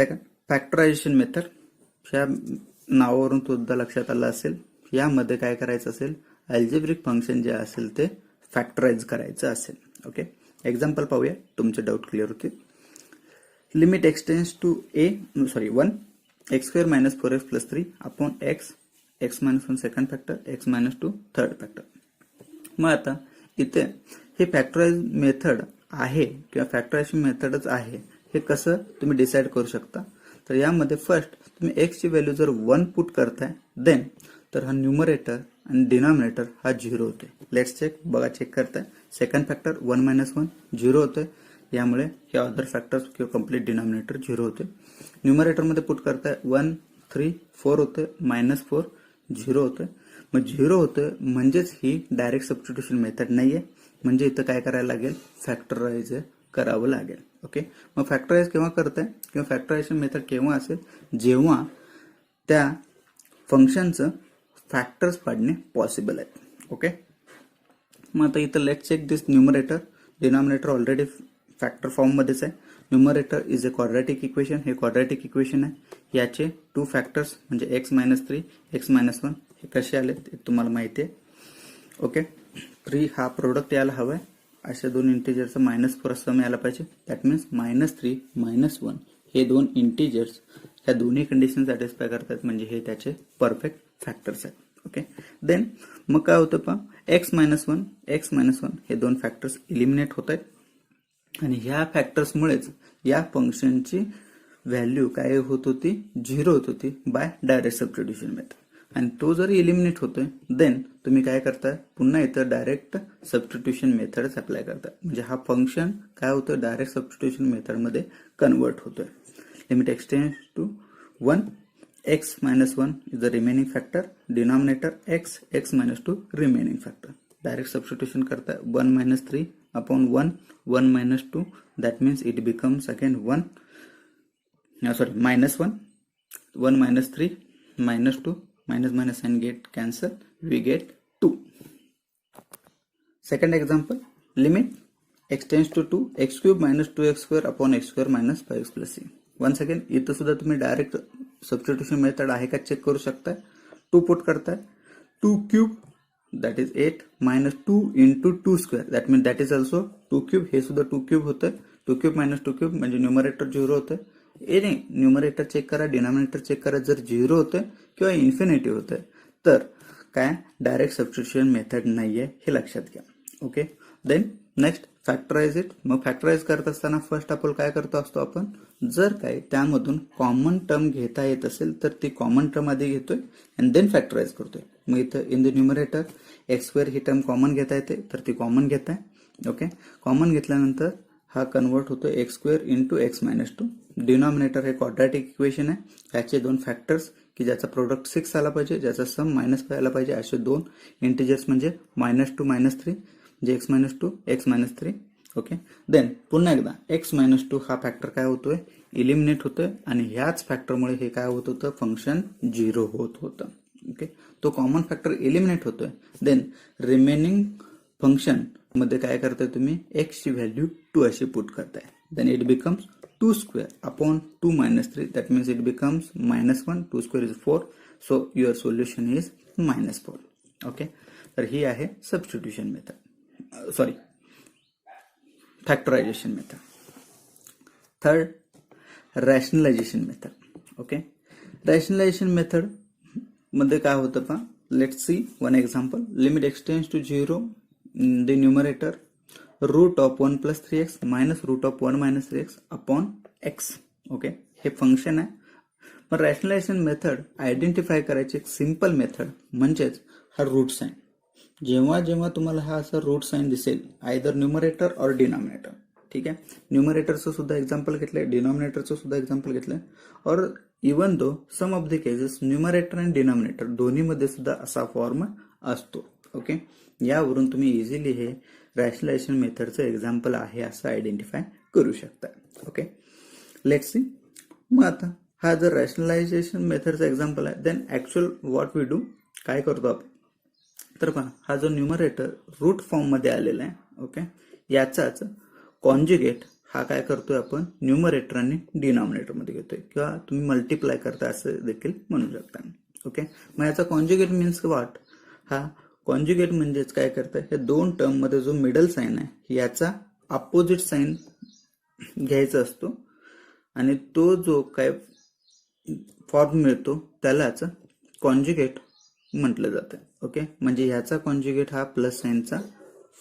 Second factorisation method, ह्या नावावरून सुद्धा लक्षात आलं असेल, यामध्ये काय करायचं असेल, अल्जेब्रिक फंक्शन जे असेल ते फॅक्टराइज करायचं असेल. ओके, एक्झाम्पल पाहूया, तुमचे डाऊट क्लिअर होतील. Limit x tends to 1 x square minus 4x plus 3 upon x minus 1 second factor x minus 2 third factor. मग आता इथे हे फॅक्टराइज मेथड आहे किंवा फॅक्टरायझेशन मेथडच आहे हे कसं तुम्ही डिसाईड करू शकता. तर यामध्ये फर्स्ट तुम्ही x ची व्हॅल्यू जर 1 पुट करताय देन तर हा न्यूमरेटर आणि डिनॉमिनेटर हा 0 होते. लेट्स चेक, बघा चेक करताय, सेकंड फॅक्टर 1 मायनस 1 0 होते, यामुळे हे अदर फॅक्टर्स किंवा कम्प्लीट डिनॉमिनेटर 0 होते. न्यूमरेटर मध्ये पुट करताय 1 3 4 होते, मायनस 4 0 होते. मग 0 होते म्हणजेच ही डायरेक्ट सबस्टिट्यूशन मेथड नाहीये, म्हणजे इथं काय करायला लागेल, फॅक्टराइज करावं लागेल. ओके, मग फॅक्टराइज केव्हा करताय किंवा फॅक्टरायझेशन मेथड केव्हा असेल, जेव्हा त्या फंक्शनचं फॅक्टर्स पाडणे पॉसिबल आहे. ओके, मग आता इथं let's check this numerator, denominator already factor form मध्येच आहे. Numerator is a quadratic equation, हे क्वाड्रॅटिक इक्वेशन आहे. याचे 2 फॅक्टर्स म्हणजे x मायनस 3 x मायनस 1 हे कसे आले ते तुम्हाला माहिती आहे. ओके, 3 हा प्रोडक्ट यायला हवाय, अशा दोन इंटिजरचं -4 सम यायला पाहिजे. दॅट मीन्स -3 -1 हे दोन इंटिजर्स ह्या दोन्ही कंडिशन सॅटिस्फाय करतात, म्हणजे हे त्याचे परफेक्ट फॅक्टर्स आहेत. ओके, देन मग काय होतं पहा, x मायनस 1 हे दोन फॅक्टर्स इलिमिनेट होत आहेत आणि ह्या फॅक्टर्समुळेच या फंक्शनची व्हॅल्यू काय होत होती, 0 होत होती बाय डायरेक्ट सबस्टिट्यूशन मेथड. आणि तो जर इलिमिनेट होतोय देन तुम्ही काय करताय, पुन्हा इथं डायरेक्ट सबस्टिट्यूशन मेथडच अप्लाय करताय, म्हणजे हा फंक्शन काय होतं, डायरेक्ट सबस्टिट्यूशन मेथड मध्ये कन्वर्ट होतोय. Limit x tends to 1 x minus 1 is the remaining factor, denominator x minus 2 remaining factor. Direct substitution करता है 1 minus 3 upon 1 minus 2, that means it becomes again 1, minus 1 minus 3 minus 2, minus and get cancel, we get 2. Second example, limit extends to 2 x cube minus 2x square upon x square minus 5x plus c. Once again इथं सुद्धा तुम्ही direct substitution method आहे का check करू शकताय. 2 put करताय, 2 cube that is 8 minus 2 into 2 square that mean that is also 2 cube, हे सुद्धा 2 क्यूब होतं. 2 क्यूब मायनस 2 क्यूब म्हणजे न्यूमरेटर 0 होतं. नाही, न्यूमरेटर चेक करा, डिनॉमिनेटर चेक करा, जर 0 होतं किंवा इन्फिनिटी होतं तर काय डायरेक्ट सबस्टिट्यूशन मेथड नाहीये, हे लक्षात घ्या. Okay, then next factorize it. मग फॅक्टराइज करत असताना फर्स्ट आपण काय करतो असतो, आपण जर काय त्यामधून कॉमन टर्म घेता येत असेल तर ती कॉमन टर्म आधी घेतोय अँड देन फॅक्टराइज करतोय. मग इथं in the numerator x square he term common घेता येते तर ती कॉमन घेताय. ओके, कॉमन घेतल्यानंतर हा कन्वर्ट होतो x square into x minus 2. Denominator हे क्वाड्रॅटिक इक्वेशन आहे, याचे दोन फॅक्टर्स की ज्याचा प्रोडक्ट 6 आला पाहिजे, ज्याचा सम -5 आला पाहिजे, असे दोन इंटिजर्स म्हणजे -2 -3 म्हणजे x minus 2 x minus 3. Okay, then पुन्हा एकदा x मायनस 2 हा फॅक्टर काय होतोय, इलिमिनेट होतोय आणि ह्याच फॅक्टरमुळे हे काय होत होतं, फंक्शन 0 होत होतं. ओके, तो कॉमन फॅक्टर इलिमिनेट होतोय, देन रिमेनिंग फंक्शन मध्ये काय करताय तुम्ही, x ची व्हॅल्यू 2 अशी पुट करताय, then it becomes 2 square upon 2 minus 3 that means it becomes -1, 2 square is 4, so your solution is -4. Okay, तर ही आहे substitution method, factorization method. Third, rationalization method. Okay, rationalization method मध्ये काय होतं पहा, let's see one example. Limit x tends to 0 the numerator root of 1 plus 3x minus root of 1 minus 3x upon x. Okay, हे function आहे. पण rationalisation method identify करायची एक simple method म्हणजेच हा रूट साइन. जेव्हा जेव्हा तुम्हाला हा असा रूट साइन दिसेल, आयदर न्यूमरेटर और डिनॉमिनेटर, ठीक आहे, न्यूमरेटरचं सुद्धा एक्झाम्पल घेतलंय, डिनॉमिनेटरचं सुद्धा एक्झाम्पल घेतलंय, और even though some of the cases numerator आणि डिनॉमिनेटर दोन्हीमध्ये सुद्धा असा फॉर्म असतो. ओके, यावरून तुम्ही इझिली हे रॅशनलायझेशन मेथडचं एक्झाम्पल आहे असं आयडेंटिफाय करू शकता. Okay, let's see. मग आता हा जर रॅशनलायझेशन मेथडचा एक्झाम्पल आहे, then actual what we do, काय करतो आपण, तर पहा हा जो न्यूमरेटर रूट फॉर्म मध्ये आलेला आहे, ओके, याचाच कॉन्जुगेट हा काय करतोय आपण न्यूमरेटर आणि डिनॉमिनेटर मध्ये घेतोय किंवा तुम्ही मल्टिप्लाय करता असं देखील म्हणू शकता. ओके, मग याचा कॉन्जुगेट मीन्स व्हॉट? हा कॉन्जुगेट म्हणजेच काय करताय, हे दोन टर्म मध्ये जो मिडल साइन आहे याचा अपोजिट साइन घ्यायचा असतो आणि तो जो काय फॉर्म मिळतो त्यालाच कॉन्जुगेट म्हटलं जातं. ओके, म्हणजे ह्याचा कॉन्जुगेट हा प्लस साइनचा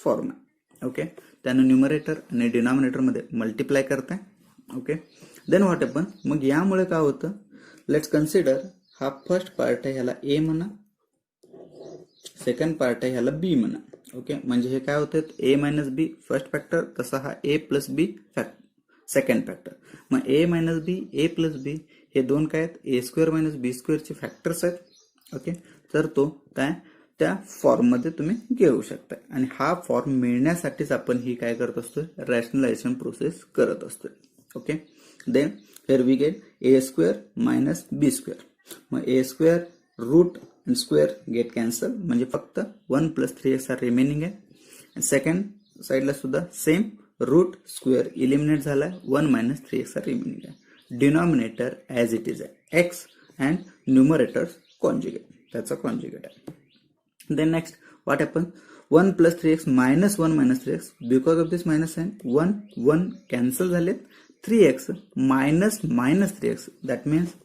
फॉर्म आहे. ओके, त्यानं न्यूमरेटर आणि डिनॉमिनेटर मध्ये मल्टिप्लाय करताय. ओके, देन व्हॉट हॅपन, मग यामुळे काय होतं, लेट्स कन्सिडर हा फर्स्ट पार्ट आहे ह्याला ए म्हणा, सेकंड पार्ट आहे ह्याला बी म्हणा. ओके, म्हणजे हे काय होतं, ए मायनस बी फर्स्ट फॅक्टर, तसा हा ए प्लस बी सेकंड फॅक्टर. मग ए मायनस बी, ए प्लस बी हे दोन काय आहेत, ए स्क्वेअर मायनस बी स्क्वेअरचे फॅक्टर्स आहेत. ओके, तर तो काय त्या फॉर्म मध्ये तुम्ही घेऊ शकता आणि हा फॉर्म मिळण्यासाठीच आपण ही काय करत असतोय, रॅशनलायझेशन प्रोसेस करत असतोय. Okay, then here we get a square minus b square. मग ए स्क्वेअर रूट आणि स्क्वेअर गेट कॅन्सल, म्हणजे फक्त 1 + 3x हा रिमेनिंग आहे. सेकंड साइडला सुद्धा सेम, रूट स्क्वेअर इलिमिनेट झालाय, 1 - 3x हा रिमेनिंग आहे. डिनॉमिनेटर ॲज इट इज आहे x अँड न्यूमरेटर कॉन्जुगेट, त्याचा कॉन्जुगेट आहे. Then next what happens, 1 + 3x minus 1 - 3x, because of this minus sign 1 cancel झाले, 3x minus 3x that means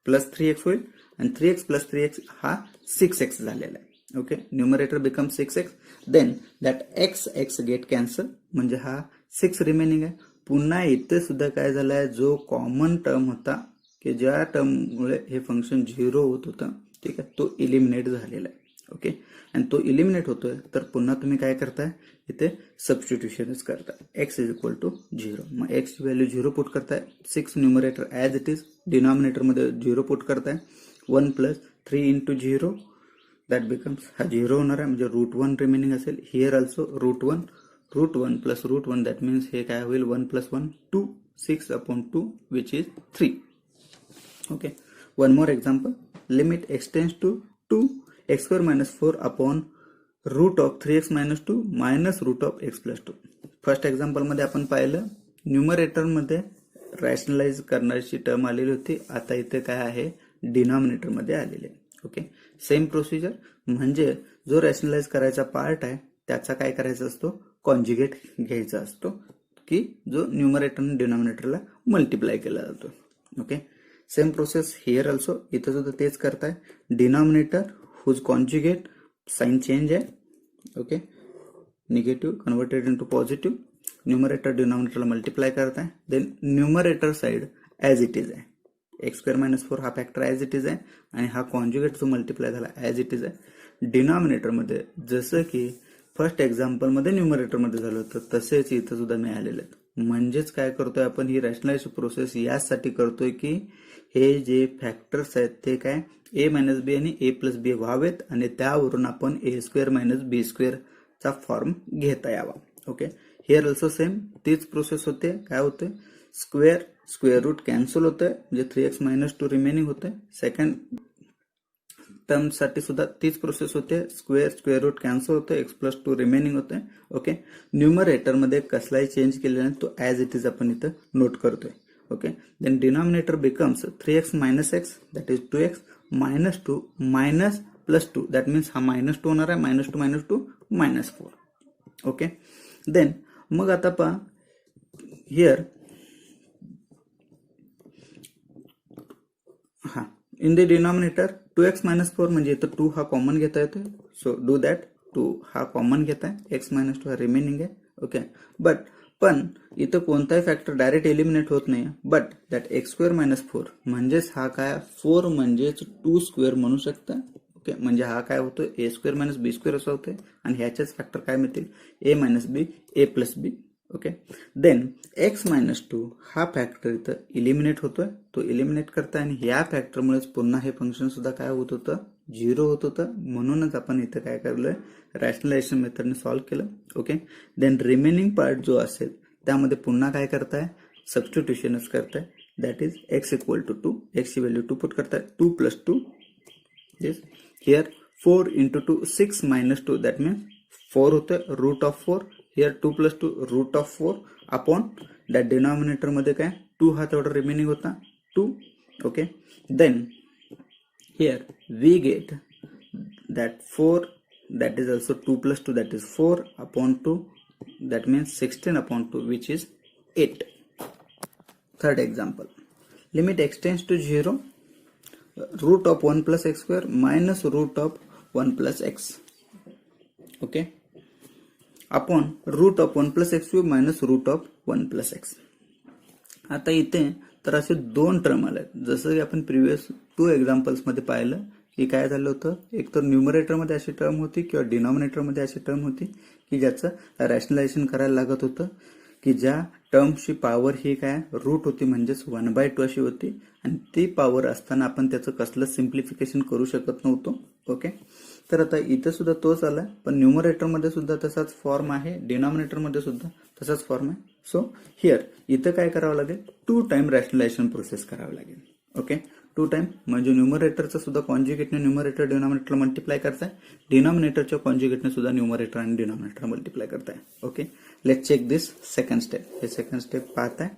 plus 3x होईल आणि 3x plus 3x हा 6x झालेला आहे. Okay, numerator become 6x, then that x get cancel, म्हणजे हा 6 remaining आहे. पुन्हा इथे सुद्धा काय झालंय, जो कॉमन टर्म होता की ज्या टर्ममुळे हे फंक्शन 0 होत होतं, ठीक आहे, तो इलिमिनेट झालेला आहे. ओके, आणि तो इलिमिनेट होतोय, तर पुन्हा तुम्ही काय करताय, इथे सबस्टिट्यूशनच करताय, x = 0. मग x ची व्हॅल्यू 0 पुट करताय, 6 numerator as it is, denominator मध्ये 0 पुट करताय, 1 + 3 × 0 दॅट बिकम्स, हा 0 होणार आहे, म्हणजे √1 रिमेनिंग असेल. हिअर ऑल्सो √1 + √1 दॅट मीन्स हे काय होईल, 1 + 1 2, 6/2 which is 3. Okay, one more example, limit x tends to 2 x² - 4 अपॉन √3x - 2 minus √x + 2. First example मध्ये आपण पाहिलं न्यूमरेटर मध्ये रॅशनलाइज करण्याची टर्म आलेली होती, आता इथे काय आहे, डिनॉमिनेटर मध्ये आलेले. ओके, सेम प्रोसिजर, म्हणजे जो रॅशनलाइज करायचा पार्ट आहे त्याचा काय करायचा असतो, कॉन्जुगेट घ्यायचा असतो, की जो न्यूमरेटर आणि डिनॉमिनेटरला मल्टिप्लाय केला जातो. Okay, same process here also, इथं सुद्धा तेच करताय. Denominator whose conjugate sign change है, okay, negative converted into positive, numerator डिनॉमिनेटरला मल्टिप्लाय करता है, then numerator side as it is आहे, x² - 4 हा फॅक्टर ॲज इट इज आहे आणि हा कॉन्जुगेट जो मल्टिप्लाय झाला ॲज इट इज आहे. डिनॉमिनेटर मध्ये जसं की फर्स्ट एक्झाम्पल मध्ये न्यूमरेटर मध्ये झालं होतं तसेच इथं सुद्धा मिळालेले आहेत. म्हणजेच काय करतोय आपण, ही रॅशनलाइज प्रोसेस यासाठी करतोय की हे जे फॅक्टर्स आहेत ते काय a - b आणि a + b व्हावेत आणि त्यावरून आपण a² - b² चा फॉर्म घेता यावा. ओके, हिअर ऑल्सो सेम तीच प्रोसेस होते. काय होते, स्क्वेअर रूट कॅन्सल होतंय, म्हणजे 3x - 2 रिमेनिंग होते. सेकंड टर्म साठी सुद्धा तीच प्रोसेस होते, स्क्वेअर रूट कॅन्सल होते, x + 2 रिमेनिंग होते. ओके, न्यूमरेटर मध्ये कसलाही चेंज केलेला नाही, तो ॲज इट इज आपण इथं नोट करतोय. Okay, then denominator becomes 3x - x that is 2x minus 2 minus plus 2 that means हा -2 होणार आहे, -2 - 2 -4. ओके, देन मग आता पहा हिअर, हा इन द डिनॉमिनेटर 2x - 4 म्हणजे इथं 2 हा कॉमन घेता येतोय, सो डू दॅट, 2 हा कॉमन घेताय, x - 2 हा रिमेनिंग आहे. ओके, पण इथं कोणताही फॅक्टर डायरेक्ट एलिमिनेट होत नाही, बट दॅट x² - 4 म्हणजेच हा काय 4 म्हणजेच 2² म्हणू शकता. ओके, म्हणजे हा काय होतो, a² - b² असं होते आणि ह्याचेच फॅक्टर काय मिळतील, a - b, a + b. Okay, then x - 2 हा फॅक्टर इथं इलिमिनेट होतोय, तो इलिमिनेट करताय आणि ह्या फॅक्टरमुळेच पुन्हा हे फंक्शन सुद्धा काय होत होतं, 0 होत होतं. म्हणूनच आपण इथं काय करलोय, रॅशनलायझेशन मेथडने सॉल्व्ह केलं. ओके, देन रिमेनिंग पार्ट जो असेल त्यामध्ये पुन्हा काय करताय, सबस्टिट्यूशनच करताय, दॅट इज x = 2, x ची व्हॅल्यू 2 पुट करताय, 2 + 2 दिस, हिअर 4 × 2 6 - 2 दॅट मीन्स 4 होतं, √4, हिअर 2 + 2 √4 अपॉन दॅट डिनॉमिनेटर मध्ये काय 2 हा तेवढा रिमेनिंग होता 2. Okay, then here we get that 4 that is also 2 plus 2 that is 4 upon 2, that means 16 upon 2 which is 8. Third example, limit x tends to 0, root of 1 plus x square minus root of 1 plus x, okay, upon root of 1 plus x cube minus root of 1 plus x. आता इथे तर असे दोन term आले, जसं की आपण previous 2 examples मध्ये पाहिलं की काय झालं होतं, एक तर न्यूमरेटर मध्ये अशी टर्म होती किंवा डिनॉमिनेटर मध्ये अशी टर्म होती की ज्याचं रॅशनलायझेशन करायला लागत होतं, की ज्या टर्मची पॉवर ही काय रूट होती म्हणजेच 1/2 अशी होती, आणि ती पॉवर असताना आपण त्याचं कसलं सिम्प्लिफिकेशन करू शकत नव्हतो. ओके, तर आता इथे सुद्धा तोच आला, पण न्यूमरेटर मध्ये सुद्धा तसाच फॉर्म आहे, डिनॉमिनेटर मध्ये सुद्धा तसाच फॉर्म आहे. सो हिअर इथं काय करावं लागेल, 2 टाइम रॅशनलायझेशन प्रोसेस करावं लागेल. ओके, 2 टाइम म्हणजे न्यूमरेटरचं सुद्धा कॉन्ज्युगेटने न्यूमरेटर डिनॉमिनेटर मल्टिप्लाय करताय, डिनॉमिनेटरच्या कॉन्ज्युगेटने सुद्धा न्यूमरेटर आणि डिनॉमिनेटर मल्टिप्लाय करताय. Okay, let's check this second step. हे सेकंड स्टेप पाहताय.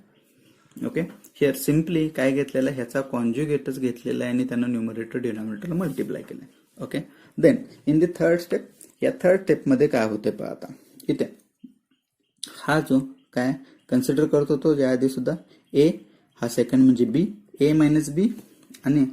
ओके, हिअर सिम्पली काय घेतलेलं आहे, ह्याचा कॉन्ज्युगेटच घेतलेला आहे आणि त्यानं न्यूमरेटर डिनॉमिनेटर मल्टिप्लाय केलंय. Okay, then in the third step, या थर्ड स्टेप मध्ये काय होते पहा. आता इथे हा जो काय कन्सिडर करत होतो ज्या आधी सुद्धा, ए हा सेकंड म्हणजे बी, ए मायनस बी आणि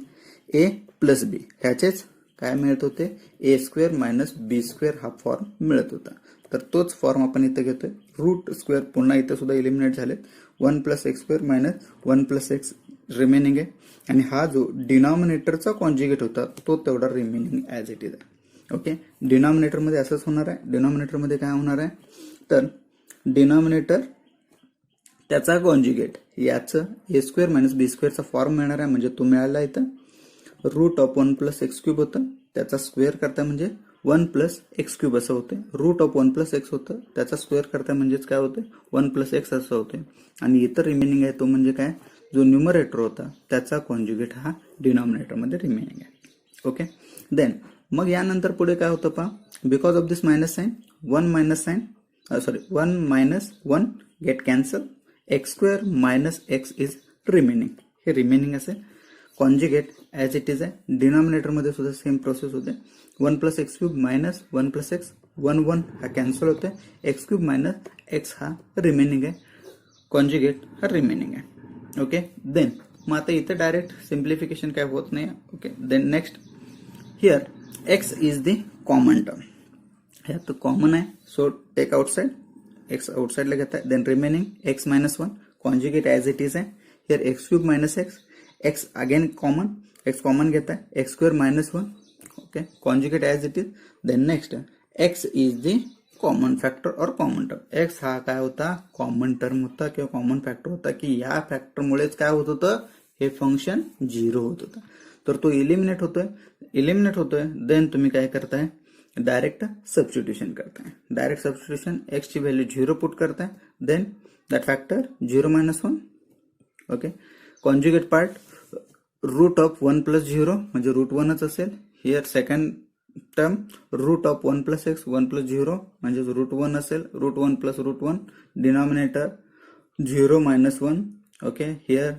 ए प्लस बी, ह्याचेच काय मिळत होते, ए स्क्वेअर मायनस बी स्क्वेअर हा फॉर्म मिळत होता. तर तोच फॉर्म आपण इथे घेतोय. रूट स्क्वेअर पुन्हा इथे सुद्धा इलिमिनेट झालेत, 1 plus x square minus 1 plus x remaining आहे, आणि हा जो डिनॉमिनेटरचा कॉन्ज्युगेट होता तो तेवढा रिमेनिंग ऍज इट इज आहे. ओके, डिनॉमिनेटर मध्ये असंच होणार आहे. डिनॉमिनेटर मध्ये काय होणार आहे, तर डिनॉमिनेटर त्याचा कॉन्ज्युगेट याचं ए स्क्वेअर मायनस बी स्क्वेअरचा फॉर्म मिळणार आहे, म्हणजे तो मिळाला इथं root of 1 plus x cube होतं, त्याचा स्क्वेअर करता म्हणजे 1 प्लस एक्स क्यूब असं होते. रूट ऑफ 1 प्लस एक्स होतं, त्याचा स्क्वेअर करता म्हणजेच काय होते 1 प्लस एक्स असं होते, आणि इतर रिमेनिंग आहे तो म्हणजे काय, जो न्यूमरेटर होता त्याचा कॉन्ज्युगेट हा डिनॉमिनेटर मध्ये रिमेनिंग आहे. ओके, देन मग यानंतर पुढे काय होतं पहा, because of this minus sign 1 minus sign 1 minus 1 get cancel, x square minus x is remaining, हे रिमेनिंग असेल. कॉन्ज्युगेट ऍज इट इज आहे. डिनॉमिनेटर मध्ये सुद्धा सेम प्रोसेस होते, 1 plus x cube minus 1 plus x, 1 हा कॅन्सल होते, x cube minus x हा remaining आहे, कॉन्ज्युगेट हा रिमेनिंग आहे. ओके, देन मग आता इथे डायरेक्ट सिम्प्लिफिकेशन काय होत नाही. Okay, then next here x is the common term, हे तर कॉमन आहे, सो टेक आउटसाइड, एक्स आउटसाइडला घेताय, then remaining x minus 1, conjugate as it is आहे. Here x cube minus x, x again common, x common घेताय, x square minus 1, okay, conjugate as it is. Then next x is the common factor और common term. X हा काय होता, common term होता किंवा common factor होता, की या फॅक्टरमुळेच काय होत होतं, हे फंक्शन 0 होत होतं. तर तो इलिमिनेट होतोय, देन तुम्ही काय करताय, डायरेक्ट सबस्टिट्यूशन करताय. डायरेक्ट सबस्टिट्यूशन, एक्स ची व्हॅल्यू 0 पुट करताय, then that factor 0 minus 1. Okay, conjugate part root of 1 plus 0 म्हणजे रूट 1च असेल. Here second term root of 1 plus x 1 plus 0 म्हणजे रूट 1 असेल, root 1 plus root 1, denominator 0 minus 1. Okay, here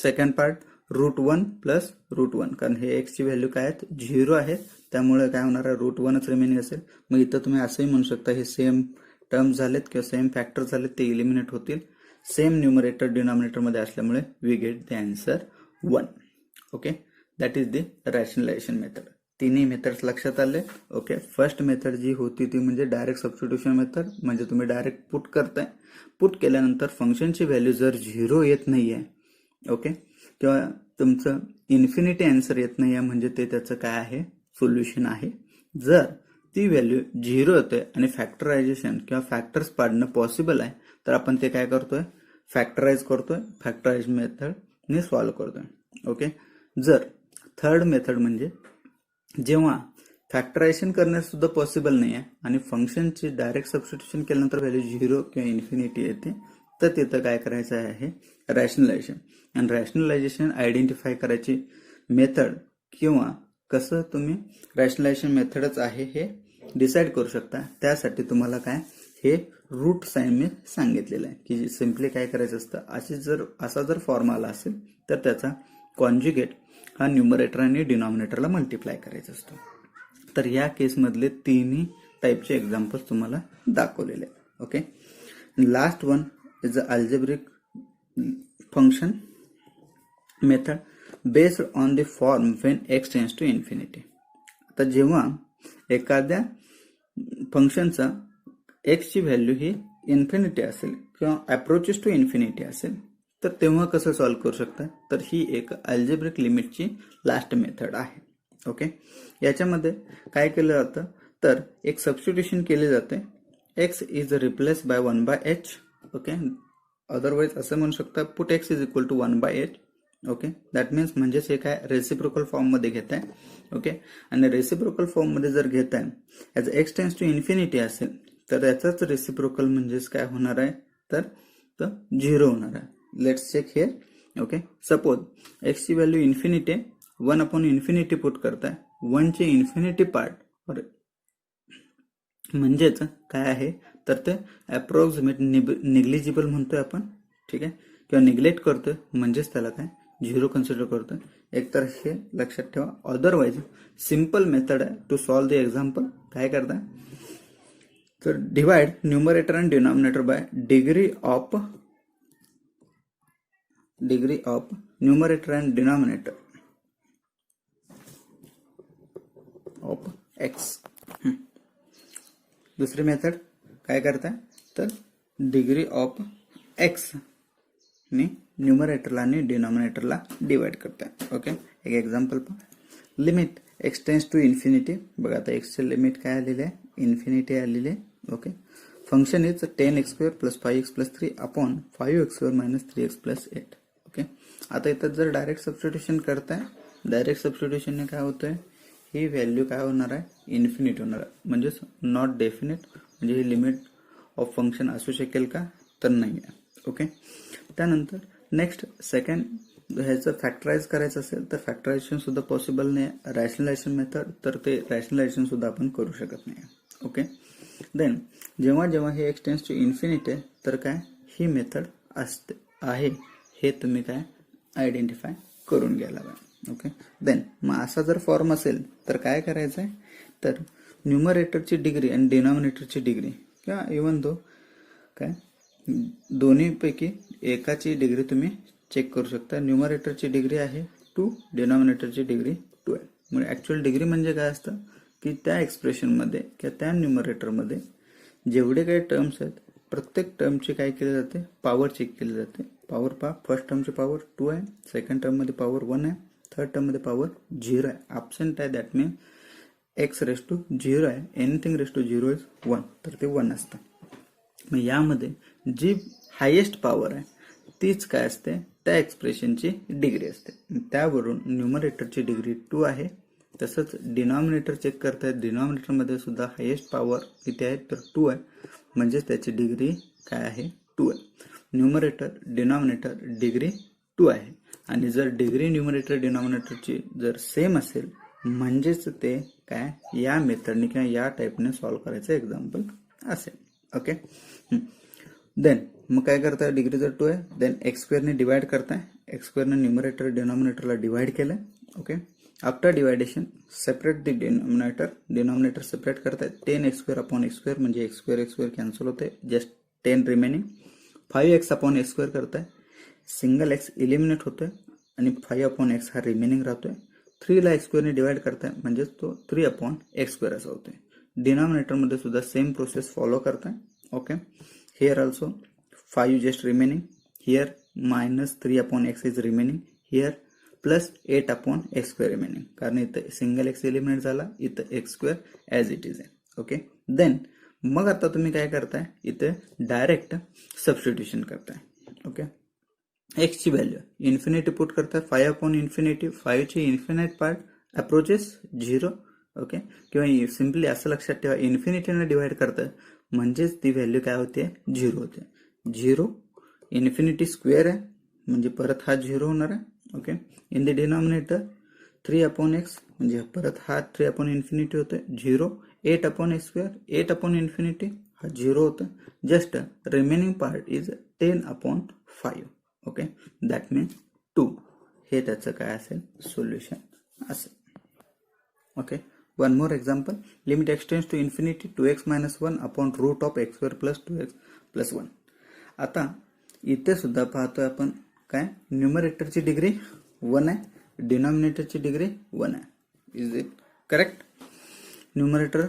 second part root 1 plus root 1, कारण हे x ची value काय आहेत 0 आहे, त्यामुळे काय होणार आहे, रूट 1च रिमेनिंग असेल. मग इथं तुम्ही असंही म्हणू शकता हे सेम टर्म झालेत किंवा सेम फॅक्टर झालेत, ते इलिमिनेट होतील. सेम न्यूमरेटर डिनॉमिनेटर मध्ये असल्यामुळे we get the answer 1. Okay, that is the rationalization method. तिन्ही मेथड्स लक्षात आले. ओके, फर्स्ट मेथड जी होती ती म्हणजे डायरेक्ट सबस्टिट्यूशन मेथड, म्हणजे तुम्ही डायरेक्ट पुट करताय, पुट केल्यानंतर फंक्शनची व्हॅल्यू जर 0 येत नाहीये, ओके, किंवा तुमचं इन्फिनिटी आन्सर येत नाहीये, म्हणजे ते त्याचं काय आहे, सोल्युशन आहे. जर ती व्हॅल्यू 0 होते आणि फॅक्टरायझेशन किंवा फॅक्टर्स पाडणं पॉसिबल आहे, तर आपण ते काय करतोय, फॅक्टराइज करतोय, फॅक्टराइज मेथडने सॉल्व्ह करतोय. ओके, जर थर्ड मेथड म्हणजे जेव्हा फॅक्टरायझेशन करण्यास सुद्धा पॉसिबल नाही आहे आणि फंक्शनची डायरेक्ट सबस्टिट्यूशन केल्यानंतर व्हॅल्यू 0 किंवा इन्फिनिटी येते, तर तिथं काय करायचं आहे, रॅशनलायझेशन. आणि रॅशनलायझेशन आयडेंटिफाय करायची मेथड किंवा कसं तुम्ही रॅशनलायझेशन मेथडच आहे हे डिसाईड करू शकता. त्यासाठी तुम्हाला काय, हे रूट साइन मी सांगितलेलं आहे की सिम्पली काय करायचं असतं, असा जर फॉर्म आला असेल तर त्याचा कॉन्ज्युगेट हा न्यूमरेटर आणि डिनॉमिनेटरला मल्टिप्लाय करायचा असतो. तर या केसमधले तिन्ही टाईपचे एक्झाम्पल्स तुम्हाला दाखवलेले आहेत. Okay, last one is a algebraic function method based on the form when x tends to infinity. आता जेव्हा एखाद्या फंक्शनचा एक्सची व्हॅल्यू ही इन्फिनिटी असेल किंवा अप्रोचेस टू इन्फिनिटी असेल तर तेव्हा कसं सॉल्व्ह करू शकता, तर ही एक अल्जेब्रिक लिमिटची लास्ट मेथड आहे. ओके, याच्यामध्ये काय केलं जातं तर एक सबस्टिट्यूशन केले जाते, x is replace by 1/h. Okay, otherwise असं म्हणू शकता put x is equal to 1/h. Okay, that means म्हणजेच हे काय रेसिप्रोकल फॉर्म मध्ये घेत आहे. ओके, आणि रेसिप्रोकल फॉर्म मध्ये जर घेत आहे as x tends to infinity असेल तर याचाच रेसिप्रोकल म्हणजेच काय होणार आहे तर 0 होणार आहे. Let's check here. Okay, suppose x ची व्हॅल्यू इन्फिनिटी 1/इन्फिनिटी पुट करताय, 1 चे इन्फिनिटी पार्ट म्हणजेच काय आहे तर ते अप्रॉक्सिमेट निग्लिजिबल म्हणतोय आपण. ठीक आहे, किंवा निग्लेक्ट करतोय म्हणजेच त्याला काय 0 कन्सिडर करतोय. एकतर हे लक्षात ठेवा. अदरवाइज सिंपल मेथड आहे टू सॉल्व द एक्झाम्पल. काय करताय तर divide numerator and denominator by degree of numerator and denominator of x. दुसरी मेथड काय करताय तर डिग्री ऑफ एक्स ने न्यूमरेटरला आणि डिनॉमिनेटरला डिवाइड करताय. ओके, एक एक्झाम्पल पहा. Limit x tends to infinity. बघा आता एक्सचे लिमिट काय आलेले आहे, इन्फिनिटी आलेले आहे. Okay, function is 10x² + 5x + 3 upon 5x² - 3x + 8. Okay, आता इथं जर डायरेक्ट सबस्टिट्यूशन करताय, डायरेक्ट सबस्टिट्यूशनने काय होतंय ही व्हॅल्यू काय होणार आहे, इन्फिनिटी होणार आहे. म्हणजेच नॉट डेफिनेट, म्हणजे ही लिमिट ऑफ फंक्शन असू शकेल का तर नाही आहे. ओके, त्यानंतर नेक्स्ट सेकंड ह्याचं फॅक्टराइज करायचं असेल तर फॅक्टरायझेशन सुद्धा पॉसिबल नाही. रॅशनलायझेशन मेथड तर ते रॅशनलायझेशन सुद्धा आपण करू शकत नाही. ओके, देन जेव्हा जेव्हा हे एक्स टेंड्स टू इन्फिनिटी तर काय ही मेथड असते आहे हे तुम्ही काय आयडेंटिफाय करून घ्यायला पाहिजे. ओके, देन मग असा जर फॉर्म असेल तर काय करायचं आहे तर न्यूमरेटरची डिग्री आणि डिनॉमिनेटरची डिग्री किंवा इव्हन दो काय दोन्हीपैकी एकाची डिग्री तुम्ही चेक करू शकता. न्यूमरेटरची डिग्री आहे 2, डिनॉमिनेटरची डिग्री 2 आहे. म्हणजे ऍक्च्युअल डिग्री म्हणजे काय असतं की त्या एक्सप्रेशनमध्ये किंवा त्या न्यूमरेटरमध्ये जेवढे काही टर्म्स आहेत प्रत्येक टर्मची काय केली जाते पॉवर चेक केली जाते. पॉवर पहा, फर्स्ट टर्मची पॉवर 2 आहे, सेकंड टर्म मध्ये पॉवर 1 आहे, थर्ड टर्म मध्ये पॉवर 0 आहे. ॲब्सेंट आहे that mean x race to 0 आहे, एनिथिंग रेस टू 0 इज 1, तर ते 1 असतं. मग यामध्ये जी हायेस्ट पॉवर आहे तीच काय असते त्या एक्सप्रेशनची डिग्री असते. त्यावरून न्यूमरेटरची डिग्री 2 आहे. तसंच डिनॉमिनेटर चेक करतायत, डिनॉमिनेटरमध्ये सुद्धा हायेस्ट पॉवर किती आहे तर 2 आहे, म्हणजेच त्याची डिग्री काय आहे 2 आहे. न्यूमरेटर डिनॉमिनेटर डिग्री 2 आहे. आणि जर डिग्री न्यूमरेटर डिनॉमिनेटरची जर सेम असेल म्हणजेच ते काय या मेथडने किंवा या टाईपने सॉल्व्ह करायचं एक्झाम्पल असेल. ओके, देन मग काय करताय, डिग्री जर 2 आहे देन x² ने डिवाइड करताय, x² ने न्यूमरेटर डिनॉमिनेटरला डिवाइड केलंय. Okay, after deviation separate the denominator separate करताय. 10x² म्हणजे x² कॅन्सल होते, जस्ट 10 रिमेनिंग. 5x/x² करताय, सिंगल x इलिमिनेट होतोय आणि 5/x हा रिमेनिंग राहतोय. 3 ला x² ने डिवाइड करताय म्हणजे तो 3/x² असा होतोय. डिनॉमिनेटर मध्ये सुद्धा सेम प्रोसेस फॉलो करताय. Okay, here also 5 just remaining, here -3/x is remaining, here plus 8/x² remaining, कारण इथं सिंगल x एलिमिनेट झाला, इथं x² ॲज इट इज आहे. ओके, देन मग आता तुम्ही काय करताय इथे डायरेक्ट सबस्टिट्यूशन करताय. ओके, x ची व्हॅल्यू इन्फिनिटी पुट करताय, 5/∞, 5 ची इन्फिनाइट पार्ट अप्रोचेस 0. ओके, किंवा सिम्पली असं लक्षात ठेवा इन्फिनिटीने डिवाइड करताय म्हणजेच ती व्हॅल्यू काय होते 0 होते. 0 इन्फिनिटी स्क्वेअर आहे म्हणजे परत हा 0 होणार आहे. Okay, in the denominator 3/x म्हणजे परत हा 3/∞ होतोय 0. 8/x², 8/∞, हा 0 होतं. Just remaining part is 10/5. Okay, that means 2. हे त्याचं काय असेल, सोल्युशन असेल. Okay, one more example. Limit x tends to infinity 2x - 1 upon root of x² + 2x + 1. आता इथे सुद्धा पाहतोय आपण काय, न्यूमरेटरची डिग्री 1 आहे, डिनॉमिनेटरची डिग्री 1 आहे. Is it correct? Numerator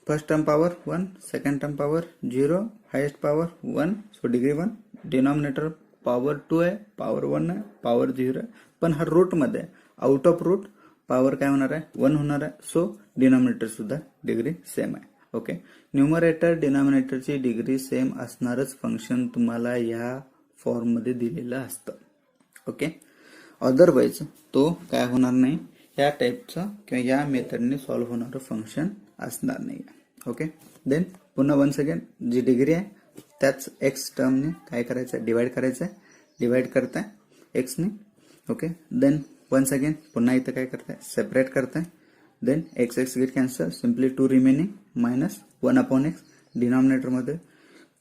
first term power 1, second term power 0, highest power 1, so degree 1. Denominator power 2 आहे, power 1 आहे, पावर 0 आहे, पण हा रूट मध्ये आहे. आउट ऑफ रूट पावर काय होणार आहे, 1 होणार आहे. सो डिनॉमिनेटर सुद्धा डिग्री सेम आहे. ओके, न्यूमरेटर डिनॉमिनेटरची डिग्री सेम असणारच फंक्शन तुम्हाला या फॉर्म मध्ये दिलेलं असतं. ओके, अदरवाईज तो काय होणार नाही, या टाईपचं किंवा या मेथडने सॉल्व्ह होणारं फंक्शन असणार नाही. ओके, देन पुन्हा वन्स अगेन जी डिग्री आहे त्याच एक्स टर्मने काय करायचं, डिवाइड करायचं आहे. डिवाइड करताय एक्सने. ओके, देन वन्स अगेन पुन्हा इथं काय करताय, सेपरेट करताय. Then x x get cancel, simply 2 remaining -1/x. Denominator मध्ये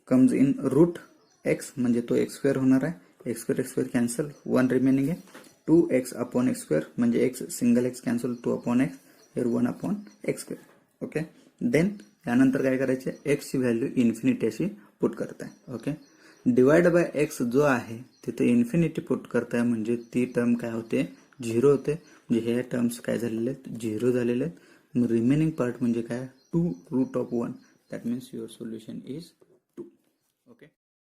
कम्स इन रूट एक्स, म्हणजे तो x² होणार आहे. x² कॅन्सल, 1 रिमेनिंग आहे. 2x/x², म्हणजे x single x cancel, 2/x, हेर 1/x². ओके, देन त्यानंतर काय करायचे, एक्स ची व्हॅल्यू इन्फिनिटी अशी पुट करताय. ओके, डिवाइड बाय एक्स जो आहे तिथे इन्फिनिटी पुट करताय, म्हणजे ती टर्म काय होते, 0 होते. म्हणजे हे टर्म्स काय झालेले आहेत, 0 झालेले आहेत. रिमेनिंग पार्ट म्हणजे काय, 2√1. That means your solution is